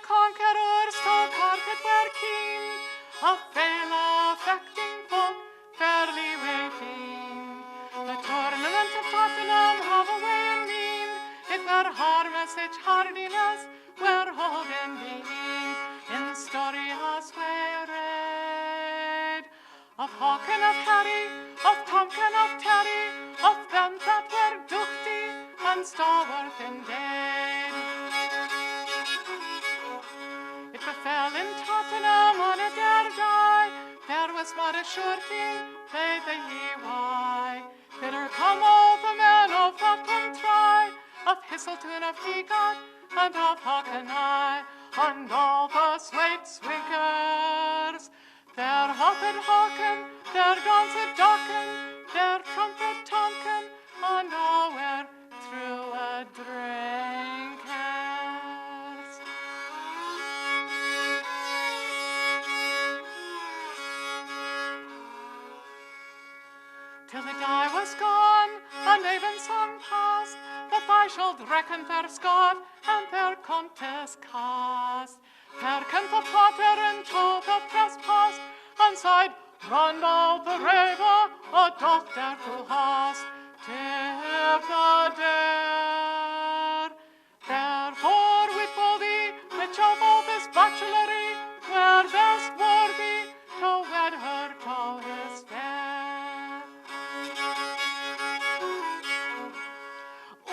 conquerors to carpet were keen, of veil affecting folk fairly waiting. The Tournament of Tottenham have a way in mean, if their harmessage hardiness were holding being. In story as we read, of Hawken of Harry, of Tomkin of Terry, of them that were duchty and stalwart indeed. It befell in Tottenham on a dare die, there was but a surety, they the ye why. Thither come all the men of Tottenham try, of Hisselton, of Hegot, and of Hawkeneye, and all the swate swinkers. Their hopped Hawken, their danced Docken, their trumpet Tonkin, and all were through a drinkers. Till the die was gone, and even song past, that I shall reckon their Scott and their contest cast. Perkyn the Potter into the press passed, and side Randall the Raver, a doctor to house, tip the dare. Therefore with Boise, which of all this bachelory, were best worthy to wed her to his fair.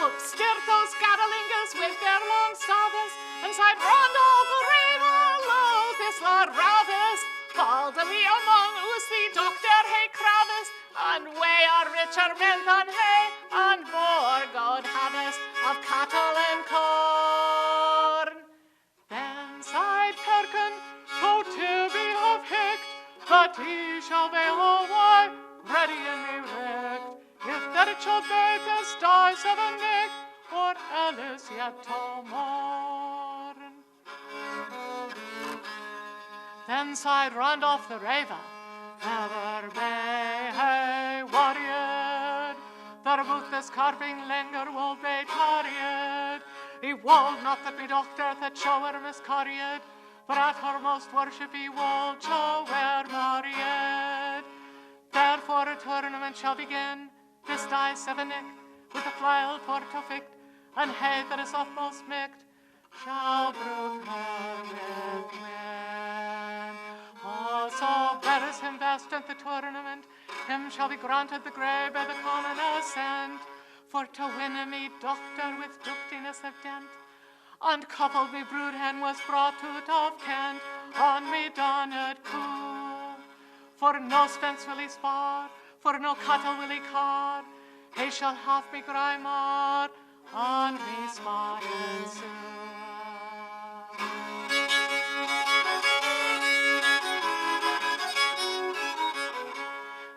Up stirred those Gadolingers with their long sabres, and side Randall the Raver, lo, this lad ravis, called to be among us the doctor hey cravis, and we are richer men than hay, and more good harvest of cattle and corn. Then sighed Perkyn, to Tibby of Hicht, that he shall be all way ready and erect, if that it shall be this die 7 nick, or else yet to morn. Then sighed Randolph the Raver, ever may hey warrior, there both this carping linger will be tarried. He wold not that me doctor that Chaucer miscarried, for at her most worship he wold Chaucer married. Therefore a tournament shall begin, this die 7 nick, with the flail for to ficht, and hay that is most micked, shall brook her with men. Also betters him best at the tournament, him shall be granted the grey by the common ascent, for to win a me doctor with ductiness of dent, and coupled me brood hen was brought out of Kent, on me donned cool. For no spence will he spar, for no cattle will he car, he shall have me Grimar, on me spotted soon.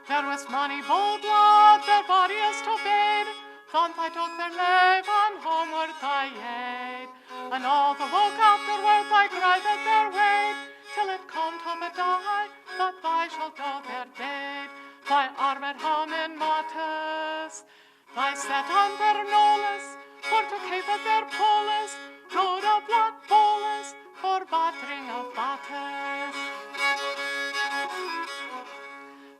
There was many bold lad, their bodies to bed, thought I took their leave, and homeward I yade. And all the woke afterward I grided their way, till it come to the die, that I shall go their dead. Thy armed home in Mattis, thy set on their knolls, for to keep at their poles, to the black bowls, for battering of batters.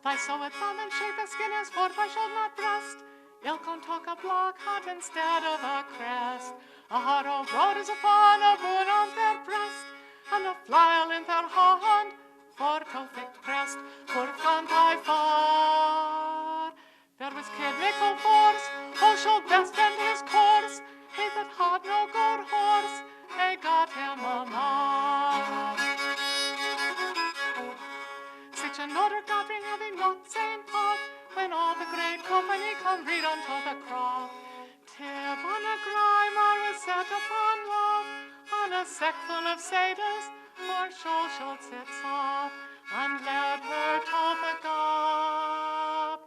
Thy sewed thumb and shape a skin is forth I shall not breast, ilk on talk a black hat instead of a crest. A harrow broad is upon a moon on their breast, and a flail in their hand, for to thick pressed, for front I far. There was Kid Mickle force, who shall best bend his course, he that had no good horse, he got him a man. Such another gathering having not seen pot, when all the great company come read unto the croft. Tib on a Grimar was set upon love, on a sack full of satyrs, for Chaucer sits off, and led her to the gap.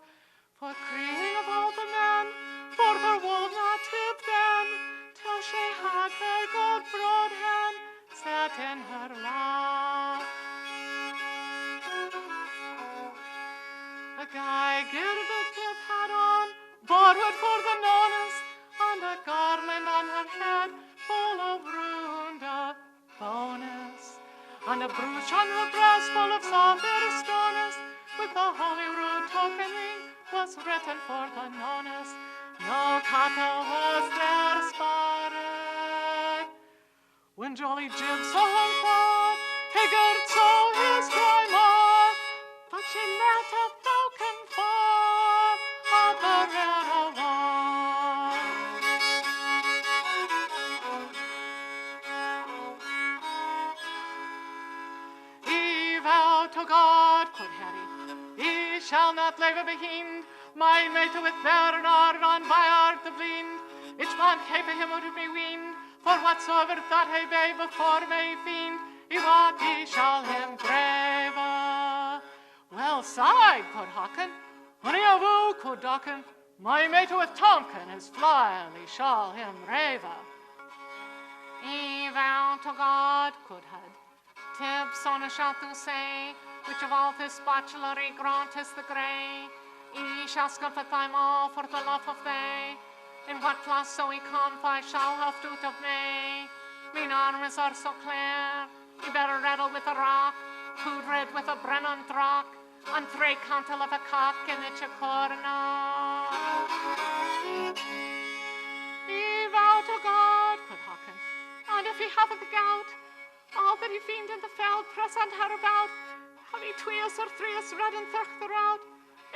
For creating of all the men, for there would not tip them, till she had her good broad hen set in her lap. A guy girded Tip had on, borrowed for the nonnes, and a garland on her head full of round of bonus. on a brooch on the brass full of sapphire stones, with the holy rood token ring was written for the nonest. No cattle was there spared. When jolly Jim saw her fall, he girt so his dry maw, but she let a falcon fall on the rare wall. He vowed to God, quoth Harry, he shall not leave behind my mate with Bernard on Bayard the blind. Each man keep him out of me wind, for whatsoever that he be before me fiend, he wot he shall him brave. Well side, quoth Hawken, honey of woo, quoth Docken, my mate with Tonkin is flying, he shall him rave. He vowed to God, quoth Hud, tips on a shall to say, which of all this bachelorly grant is the grey, he shall scomfort them all for the love of they. In what class so he come, I shall have doot of me. Mine arms are so clear, he better rattle with a rock, food red with a brennan drock, and 3 cantle of a cock in each a corner. He vowed to God, quoth Hawken, and if he haven't the gout, all that he fiend in the feld press and her about, have he 2 or 3 red and thirk the rout.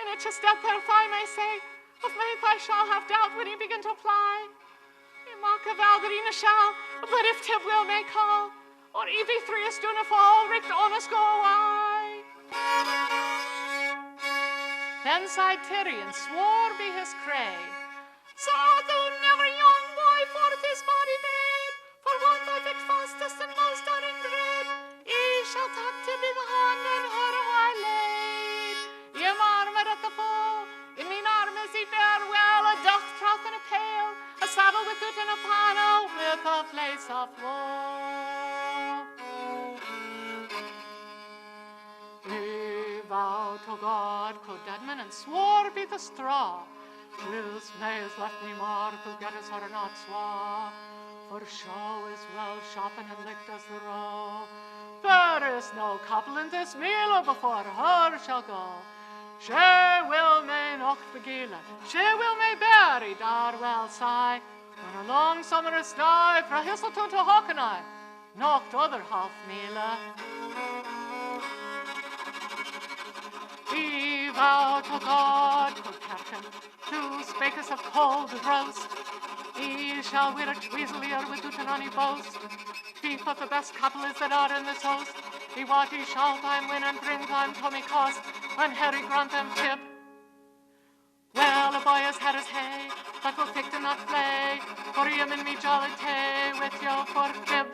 In each a step there I may say, of faith I shall have doubt when he begin to fly. He mock a vow that he na shall, but if Tib will may call, or if he 3 is doing a fall, richt honest go away. Then sighed Tirry and swore be his cray, so thou never young boy forth his body made, for one thy fit fastest and most are in dread, he shall talk to be the hand and her high laid. Ye marmot at the foe, in mine arm is he bear well, a doth trough and a pail, a saddle with it and a panel, with a place of woe. He vowed to God, quoth Deadman, and swore be the straw, whilst May's left me more to get his or not swa, for show is well shopping and licked as the roe. There is no couple in this meal before her shall go. She will may not begile, she will may bury dar well sigh, when a long summer is nigh, fra Hisselton to Hawkeneye, knocked other half meal. He vowed to God, quoth Perkyn, to spake us of cold roast, he shall wear a tweezelier with doot and any boast, he thought the best couple is that are in this host, he wot he shall time win and bring time to me cost, and Harry grant them tip. Well, a boy has had his hay, that will pick to not play, for him and me jolly tay with you for fib.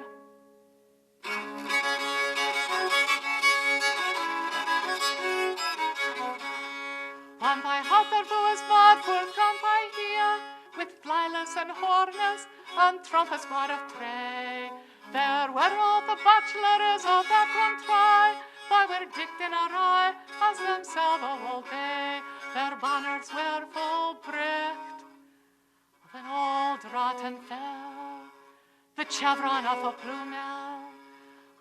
On thy heart there was bought for trump I hear, with flyless and hornless, and trumpets bought of tray. There were all the bachelors of that one try, they were dicked in a rye, as themselves all day. Their banners were full bricht of an old rotten fell, the chevron of a plumel,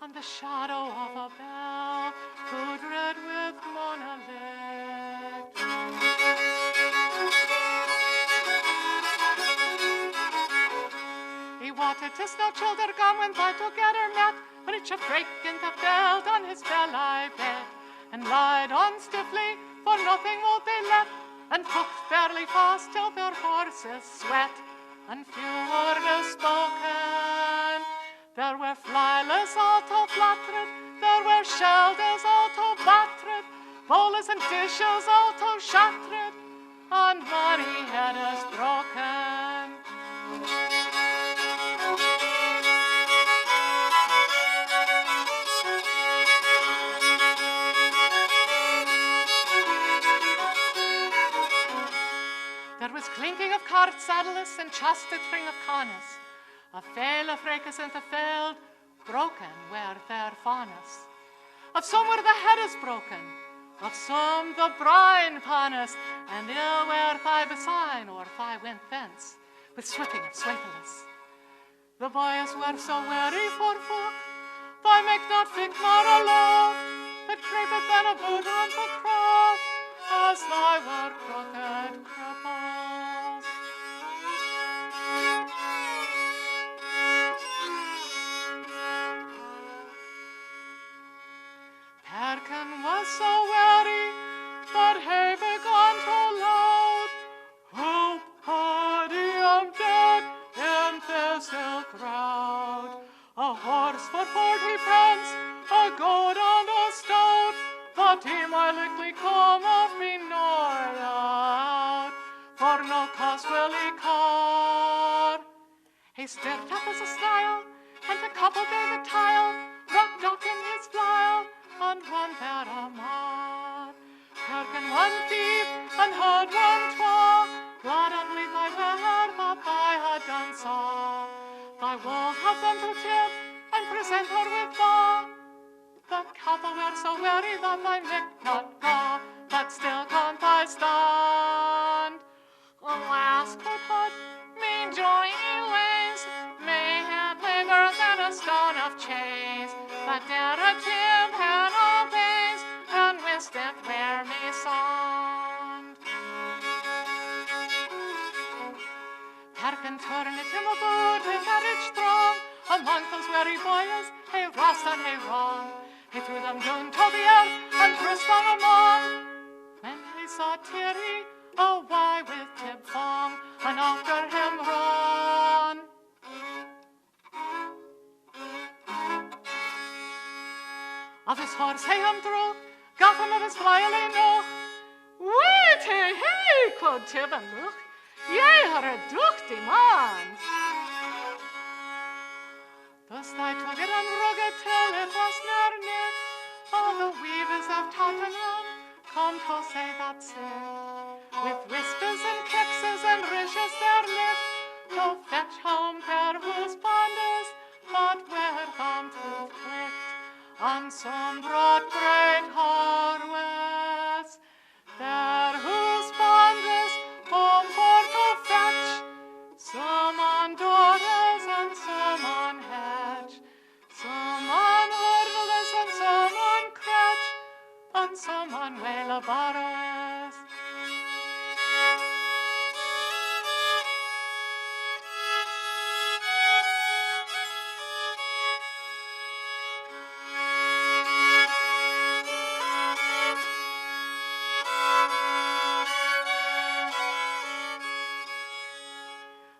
and the shadow of a bell, good red with monolith. He wanted to no childer come when they together met, but it should break in the belt on his bell I bet, and lied on stiffly, for nothing would they let, and hooked fairly fast till their horses sweat, and few words spoken. There were flyless all to flattered, there were shelters all to battered, bowls and dishes all to shattered, and many heads broken. There was clinking of carts, saddles, and chasted ring of corners. A fail of rakers in the field, broken were their farners. Of some were the headers broken, of some the brine farners, and ill were thy besign or thy went thence, with swipping of swatheless. The boys were so weary for folk, they I make not fick nor a loaf, that creepeth then about on the cross, as thy were crooked cripples. Perkyn was so weary that he began to load. Oh, body, I'm dead in this ill crowd. A horse for 40 pence, a goat and a stout, but he might likely come off me nor out, for no cost will he car. He stirred up as a style, and the couple gave a tile, rock dock in his file, and one there a mar. Perkyn one thief, and had one twa, glad and blithe I were that I had done so. I would have them to tip, and present her with thaw. The couple were so weary that I might not go, but still can't I stand. Alas, could had me joy ways, may had labour than a stone of chains, but dare a tip had all days, and wist it where me sond. Perkyn turned him about with marriage strong, among those weary boys, hey rust and hey wrong. He threw them down to the earth, and thrust them among. When he saw Terry, away with Tib Fong, and after him run. Of his horse he him drew, got him of his flying oak. Wait, hey, quod Tib and look, ye are a duchty man. Thus they took it and rugged till it was near neck. All the weavers of Tottenham come to say that sick. With whispers and kexes and rishes their lip, to fetch home their husbands, but where them to clicked, and some brought great harvests. Their husbands home for to fetch, some on daughters and some on hedge, some on hurdles and some on crutch, and some on whale of borrowers.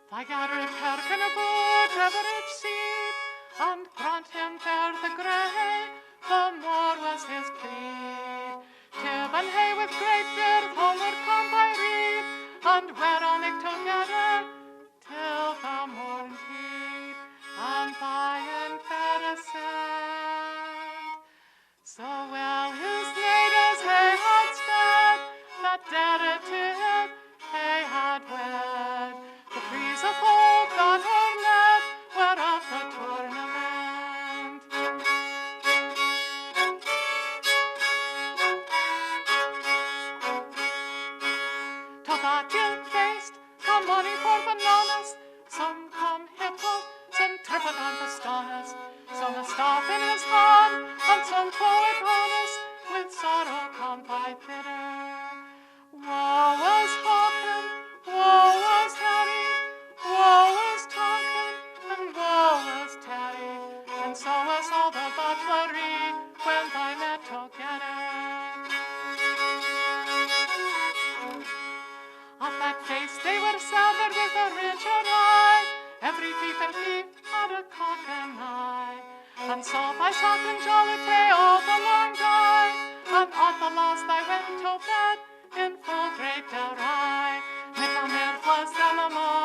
I gathered Perkyn about every seed, and grant him fair the grey, the more was his plea. Tib and hay with great beard homeward come by reed, and were on it together till the morn heat, and by and fair ascent. So well his ladies hay had sped, that dare Tib hay had wed. The trees of folk that are led were of the tournament. To that ill-faced come money for bananas, some come hippled, some tripled on the stones, some a staff in his hand, and some poet honest, with sorrow come by bitter. Woe was Hawken, woe was Harry, woe was Tonkin, and woe was Terry, and so was all the butlery when they met together. At that feast they were served with a richer eye, every thief and thief had a cock and eye, and so by salt and jollity all the long day, and at the last they went to bed in full great array. Little mirth was them among.